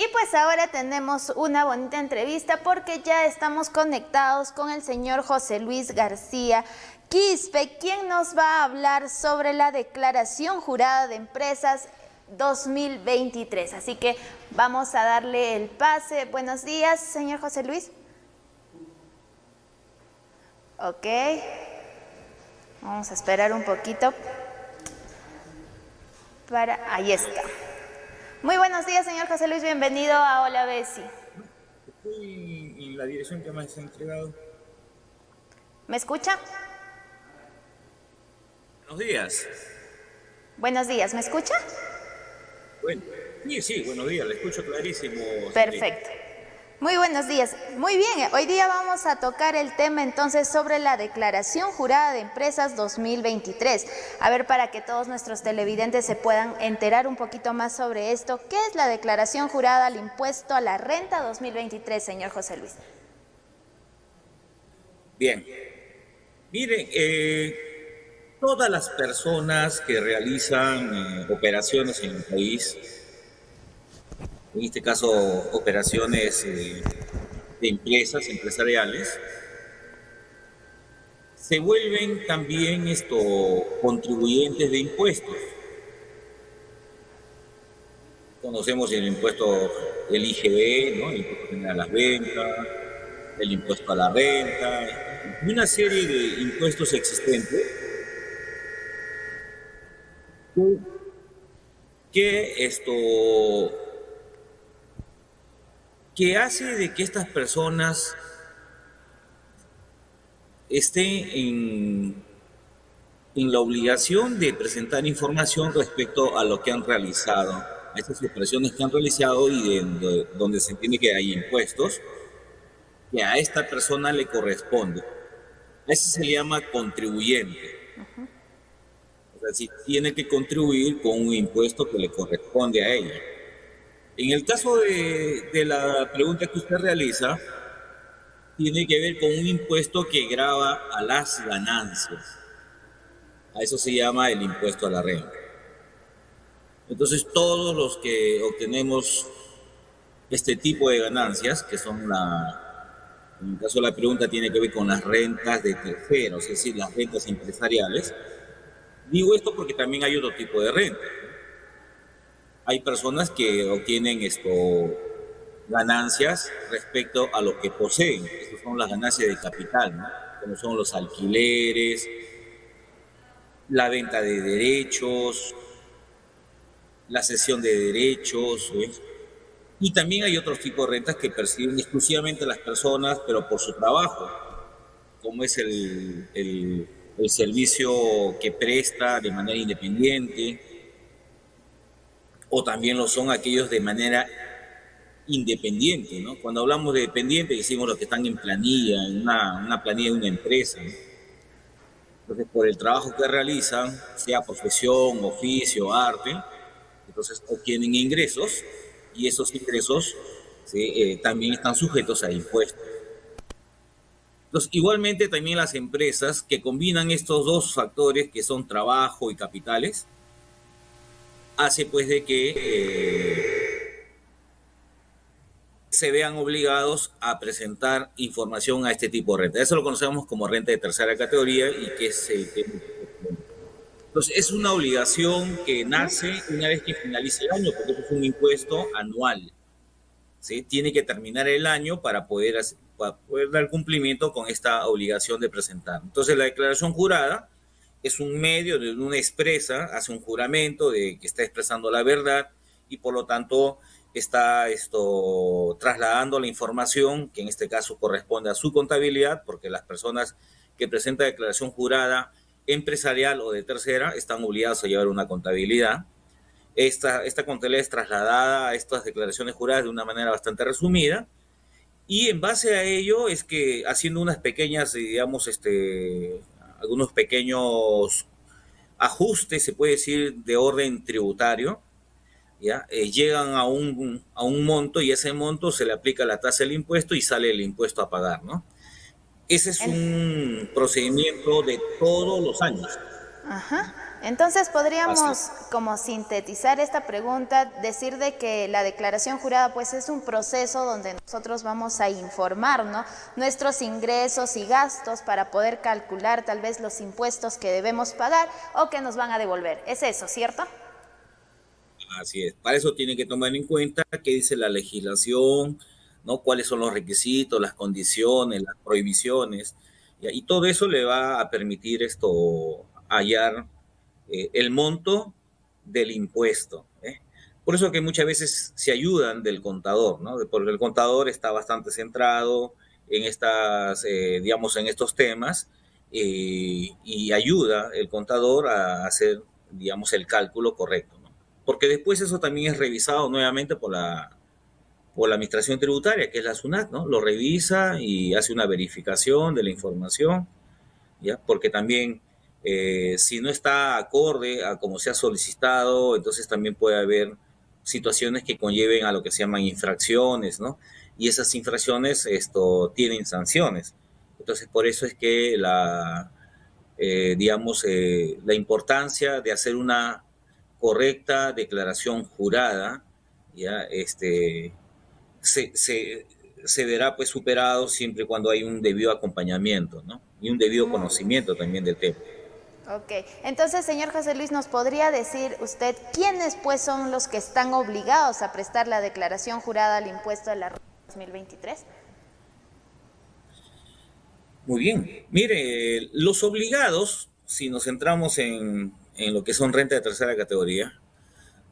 Y pues ahora tenemos una bonita entrevista porque ya estamos conectados con el señor José Luis García Quispe, quien nos va a hablar sobre la declaración jurada de empresas 2023. Así que vamos a darle el pase. Buenos días, señor José Luis. Ok. Vamos a esperar un poquito. Ahí está. Muy buenos días, señor José Luis. Bienvenido a Hola Bessie. Estoy en la dirección que me has entregado. ¿Me escucha? Buenos días. Buenos días, ¿me escucha? Bueno, sí, buenos días, le escucho clarísimo. Perfecto. Muy buenos días. Muy bien, hoy día vamos a tocar el tema entonces sobre la declaración jurada de empresas 2023. A ver, para que todos nuestros televidentes se puedan enterar un poquito más sobre esto, ¿qué es la declaración jurada al impuesto a la renta 2023, señor José Luis? Bien, miren, todas las personas que realizan operaciones en el país, en este caso operaciones de empresas empresariales, se vuelven también contribuyentes de impuestos. Conocemos el impuesto del IGB, ¿no? El impuesto general a las ventas, el impuesto a la renta, y una serie de impuestos existentes que hace de que estas personas estén en la obligación de presentar información respecto a lo que han realizado, a esas operaciones que han realizado y donde se entiende que hay impuestos que a esta persona le corresponde. A eso se le llama contribuyente. O sea, si tiene que contribuir con un impuesto que le corresponde a ella. En el caso de la pregunta que usted realiza, tiene que ver con un impuesto que grava a las ganancias. A eso se llama el impuesto a la renta. Entonces, todos los que obtenemos este tipo de ganancias, que son en el caso de la pregunta, tiene que ver con las rentas de terceros, es decir, las rentas empresariales. Digo esto porque también hay otro tipo de renta. Hay personas que obtienen ganancias respecto a lo que poseen. Estas son las ganancias de capital, ¿no? Como son los alquileres, la venta de derechos, la cesión de derechos, ¿ves? Y también hay otros tipos de rentas que perciben exclusivamente las personas, pero por su trabajo, como es el servicio que presta de manera independiente, o también lo son aquellos de manera independiente, ¿no? Cuando hablamos de dependiente decimos los que están en planilla, en una planilla de una empresa, ¿no? Entonces, por el trabajo que realizan, sea profesión, oficio, arte, entonces obtienen ingresos y esos ingresos también están sujetos a impuestos. Entonces, igualmente también las empresas que combinan estos dos factores que son trabajo y capitales, hace pues de que se vean obligados a presentar información a este tipo de renta. Eso lo conocemos como renta de tercera categoría y que entonces es una obligación que nace una vez que finalice el año, porque es un impuesto anual. ¿Sí? Tiene que terminar el año para poder dar cumplimiento con esta obligación de presentar. Entonces la declaración jurada es un medio de una expresa, hace un juramento de que está expresando la verdad y por lo tanto está trasladando la información que en este caso corresponde a su contabilidad, porque las personas que presentan declaración jurada empresarial o de tercera están obligados a llevar una contabilidad. Esta contabilidad es trasladada a estas declaraciones juradas de una manera bastante resumida y en base a ello es que haciendo unas pequeñas, digamos, algunos pequeños ajustes, se puede decir, de orden tributario, ¿ya? Llegan a un monto y a ese monto se le aplica la tasa del impuesto y sale el impuesto a pagar, ¿no? Ese es un procedimiento de todos los años. Ajá. Entonces podríamos, Así. como sintetizar esta pregunta, decir de que la declaración jurada pues es un proceso donde nosotros vamos a informar, ¿no?, nuestros ingresos y gastos para poder calcular tal vez los impuestos que debemos pagar o que nos van a devolver. Es eso, ¿cierto? Así es. Para eso tiene que tomar en cuenta qué dice la legislación, ¿no? Cuáles son los requisitos, las condiciones, las prohibiciones, ¿ya? Y todo eso le va a permitir hallar el monto del impuesto, ¿eh? Por eso que muchas veces se ayudan del contador, ¿no? Porque el contador está bastante centrado en digamos, en estos temas, y ayuda el contador a hacer, digamos, el cálculo correcto, ¿no? Porque después eso también es revisado nuevamente por la Administración Tributaria, que es la SUNAT, ¿no? Lo revisa y hace una verificación de la información, ¿ya? Porque también, si no está acorde a como se ha solicitado, entonces también puede haber situaciones que conlleven a lo que se llaman infracciones, ¿no? Y esas infracciones tienen sanciones. Entonces, por eso es que digamos, la importancia de hacer una correcta declaración jurada, ¿ya? Se verá pues superado siempre cuando hay un debido acompañamiento, ¿no? Y un debido conocimiento también del tema. Ok, entonces, señor José Luis, ¿nos podría decir usted quiénes pues son los que están obligados a prestar la declaración jurada al impuesto de la renta 2023? Muy bien. Mire, los obligados, si nos centramos en lo que son rentas de tercera categoría,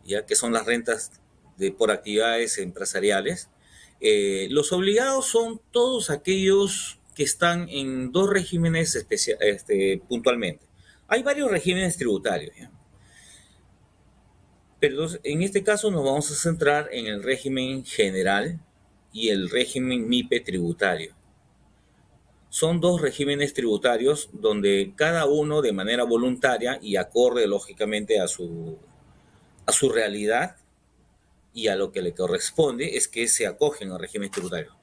ya que son las rentas por actividades empresariales, los obligados son todos aquellos que están en dos regímenes puntualmente. Hay varios regímenes tributarios, ¿ya? Pero en este caso nos vamos a centrar en el régimen general y el régimen MIPE tributario. Son dos regímenes tributarios donde cada uno de manera voluntaria y acorde lógicamente a su realidad y a lo que le corresponde es que se acogen al régimen tributario.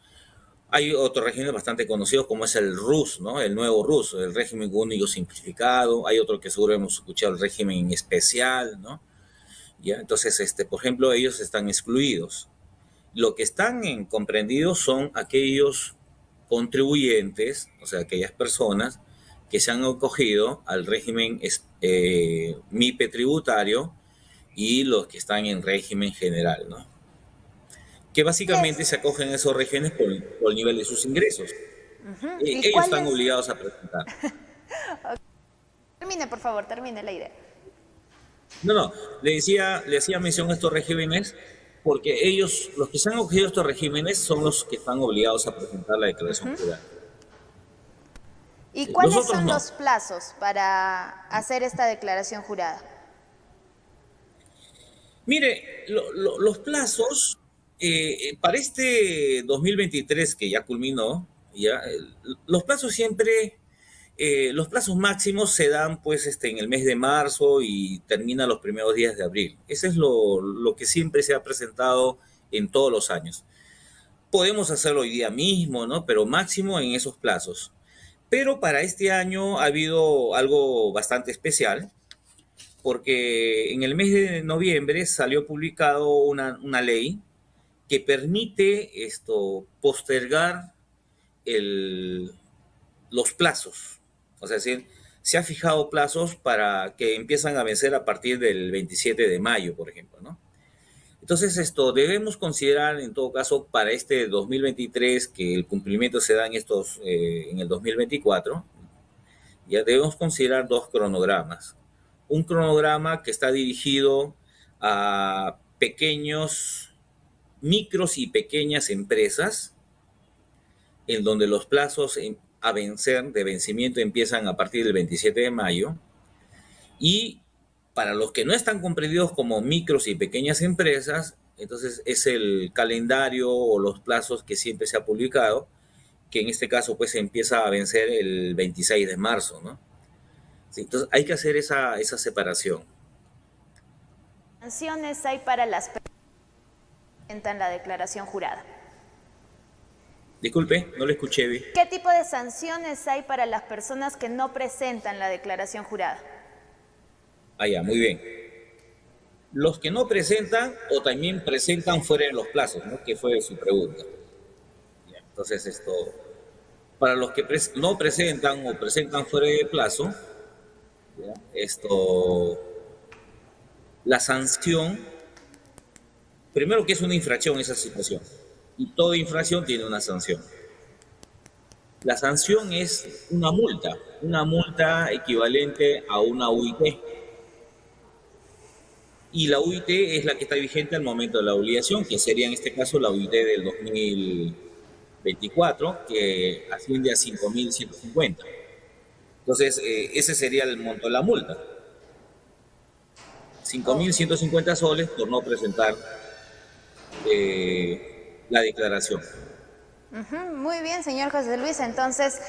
Hay otros regímenes bastante conocidos como es el RUS, ¿no? El nuevo RUS, el régimen único simplificado. Hay otro que seguro hemos escuchado, el régimen especial, ¿no? ¿Ya? Entonces, por ejemplo, ellos están excluidos. Lo que están comprendidos son aquellos contribuyentes, o sea, aquellas personas que se han acogido al régimen MIPE tributario y los que están en régimen general, ¿no? Que básicamente se acogen a esos regímenes por el nivel de sus ingresos. ¿Y Ellos están cuáles? obligados a presentar. Termine, por favor, termine la idea. No, le hacía mención a estos regímenes porque ellos, los que se han acogido a estos regímenes, son los que están obligados a presentar la declaración jurada. ¿Y Sí, los cuáles otros son no. los plazos para hacer esta declaración jurada? Mire, los plazos para este 2023 que ya culminó, los plazos siempre, los plazos máximos se dan pues en el mes de marzo y termina los primeros días de abril. Ese es lo que siempre se ha presentado en todos los años. Podemos hacerlo hoy día mismo, ¿no? Pero máximo en esos plazos. Pero para este año ha habido algo bastante especial, porque en el mes de noviembre salió publicado una ley que permite postergar los plazos. O sea, se ha fijado plazos para que empiezan a vencer a partir del 27 de mayo, por ejemplo, ¿no? Entonces, debemos considerar, en todo caso, para este 2023, que el cumplimiento se da en el 2024, ya debemos considerar dos cronogramas. Un cronograma que está dirigido a pequeños, micros y pequeñas empresas, en donde los plazos de vencimiento empiezan a partir del 27 de mayo, y para los que no están comprendidos como micros y pequeñas empresas, entonces es el calendario o los plazos que siempre se ha publicado, que en este caso pues empieza a vencer el 26 de marzo, ¿no? Sí, entonces hay que hacer esa separación. ¿Qué sanciones hay para las personas que presentan la declaración jurada? Disculpe, no le escuché bien. ¿Qué tipo de sanciones hay para las personas que no presentan la declaración jurada? Ah, ya, muy bien. Los que no presentan o también presentan fuera de los plazos, ¿no? Que fue su pregunta. Ya, entonces, para los que no presentan o presentan fuera de plazo, ¿ya? La sanción, primero que es una infracción esa situación, y toda infracción tiene una sanción. La sanción es una multa equivalente a una UIT. Y la UIT es la que está vigente al momento de la obligación, que sería en este caso la UIT del 2024, que asciende a 5.150. Entonces, ese sería el monto de la multa. 5.150 soles por no presentar la declaración. Muy bien, señor José Luis. Entonces,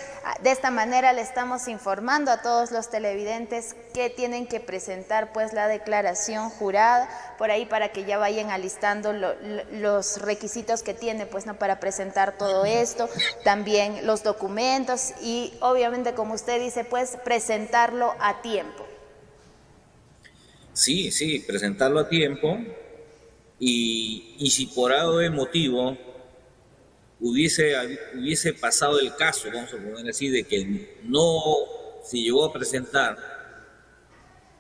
de esta manera le estamos informando a todos los televidentes que tienen que presentar pues la declaración jurada por ahí para que ya vayan alistando los requisitos que tiene pues no para presentar todo esto, también los documentos y obviamente como usted dice pues presentarlo a tiempo. Sí, presentarlo a tiempo y si por algo de motivo hubiese pasado el caso, vamos a poner así, de que no se llegó a presentar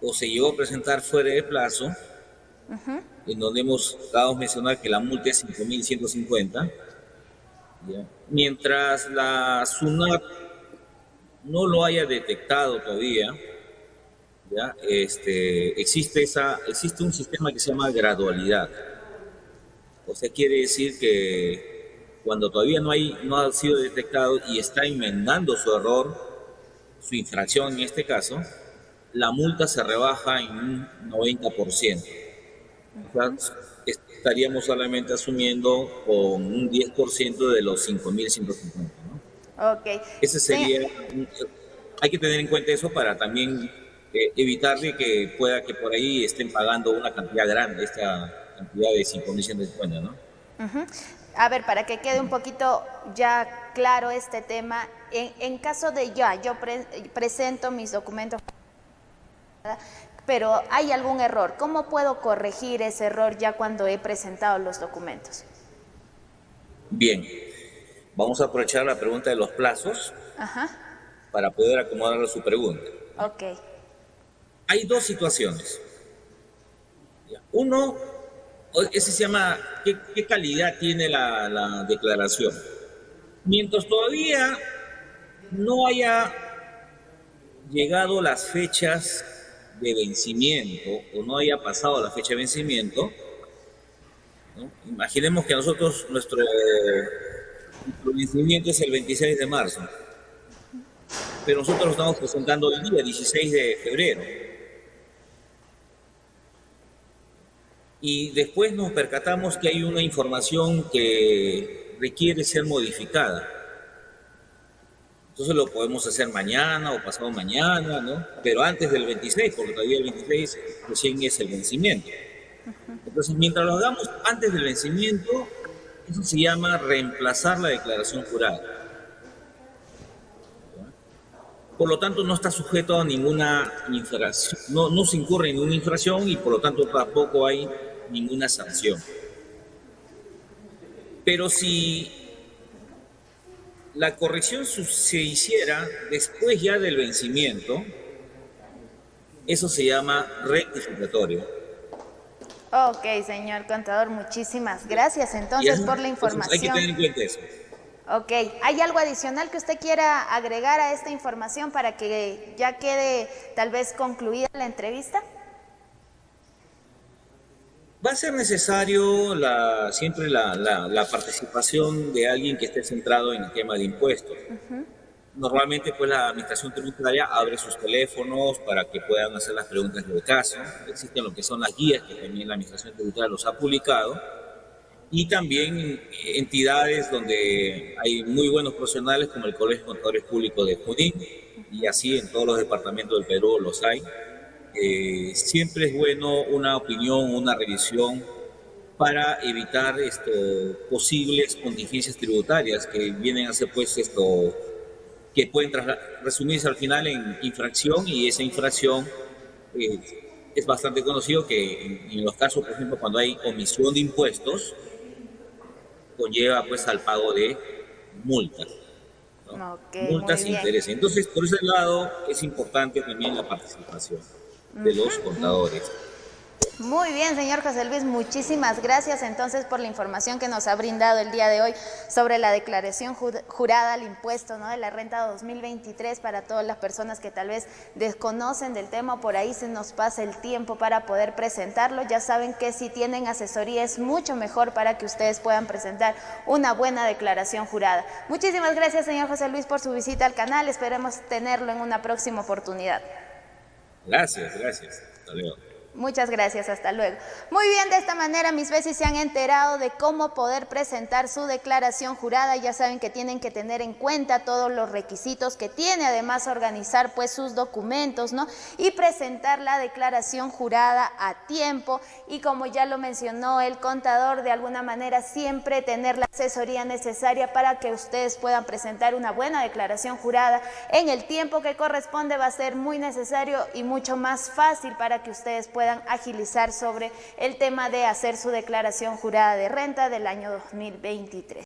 o se llegó a presentar fuera de plazo, en donde hemos dado a mencionar que la multa es 5.150, mientras la SUNAT no lo haya detectado todavía, ¿ya? Existe un sistema que se llama gradualidad. O sea, quiere decir que cuando todavía no ha sido detectado y está enmendando su error, su infracción en este caso, la multa se rebaja en un 90%. O sea, estaríamos solamente asumiendo con un 10% de los 5.150, ¿no? Ok. Ese sería, hay que tener en cuenta eso para también evitar de que pueda que por ahí estén pagando una cantidad grande, esta cantidad de 5.150, ¿no? A ver, para que quede un poquito ya claro este tema, en caso de yo presento mis documentos, pero hay algún error, ¿cómo puedo corregir ese error ya cuando he presentado los documentos? Bien, vamos a aprovechar la pregunta de los plazos para poder acomodar a su pregunta. Ok. Hay dos situaciones. Uno, ese se llama ¿qué calidad tiene la declaración? Mientras todavía no haya llegado las fechas de vencimiento o no haya pasado la fecha de vencimiento, ¿no? Imaginemos que nuestro vencimiento es el 26 de marzo, pero nosotros lo estamos presentando el día 16 de febrero. Y después nos percatamos que hay una información que requiere ser modificada. Entonces lo podemos hacer mañana o pasado mañana, ¿no? Pero antes del 26, porque todavía el 26 recién es el vencimiento. Entonces, mientras lo hagamos antes del vencimiento, eso se llama reemplazar la declaración jurada. Por lo tanto, no está sujeto a ninguna infracción, no se incurre en ninguna infracción y por lo tanto tampoco hay ninguna sanción. Pero si la corrección se hiciera después ya del vencimiento, eso se llama rectificatorio. Ok, señor contador, muchísimas gracias entonces por la información. Hay que tener en cuenta eso. Ok, ¿hay algo adicional que usted quiera agregar a esta información para que ya quede tal vez concluida la entrevista? Va a ser necesario siempre la participación de alguien que esté centrado en el tema de impuestos. Normalmente pues la administración tributaria abre sus teléfonos para que puedan hacer las preguntas del caso. Existen lo que son las guías que también la administración tributaria los ha publicado. Y también entidades donde hay muy buenos profesionales como el Colegio de Contadores Públicos de Junín y así en todos los departamentos del Perú los hay. Siempre es bueno una opinión, una revisión para evitar posibles contingencias tributarias que vienen a ser pues que pueden resumirse al final en infracción y esa infracción es bastante conocido que en los casos, por ejemplo, cuando hay omisión de impuestos, conlleva pues al pago de multas, ¿no? Ok, muy Multas e bien. intereses. Entonces, por ese lado es importante también la participación de los contadores. Muy bien, señor José Luis, muchísimas gracias entonces por la información que nos ha brindado el día de hoy sobre la declaración jurada al impuesto, ¿no?, de la renta 2023 para todas las personas que tal vez desconocen del tema o por ahí se nos pasa el tiempo para poder presentarlo. Ya saben que si tienen asesoría es mucho mejor para que ustedes puedan presentar una buena declaración jurada. Muchísimas gracias, señor José Luis, por su visita al canal. Esperemos tenerlo en una próxima oportunidad. Gracias, gracias. Hasta luego. Muchas gracias, hasta luego. Muy bien, de esta manera mis veces se han enterado de cómo poder presentar su declaración jurada. Ya saben que tienen que tener en cuenta todos los requisitos que tiene, además organizar pues sus documentos, ¿no?, y presentar la declaración jurada a tiempo. Y como ya lo mencionó el contador, de alguna manera siempre tener la asesoría necesaria para que ustedes puedan presentar una buena declaración jurada en el tiempo que corresponde. Va a ser muy necesario y mucho más fácil para que ustedes puedan agilizar sobre el tema de hacer su declaración jurada de renta del año 2023.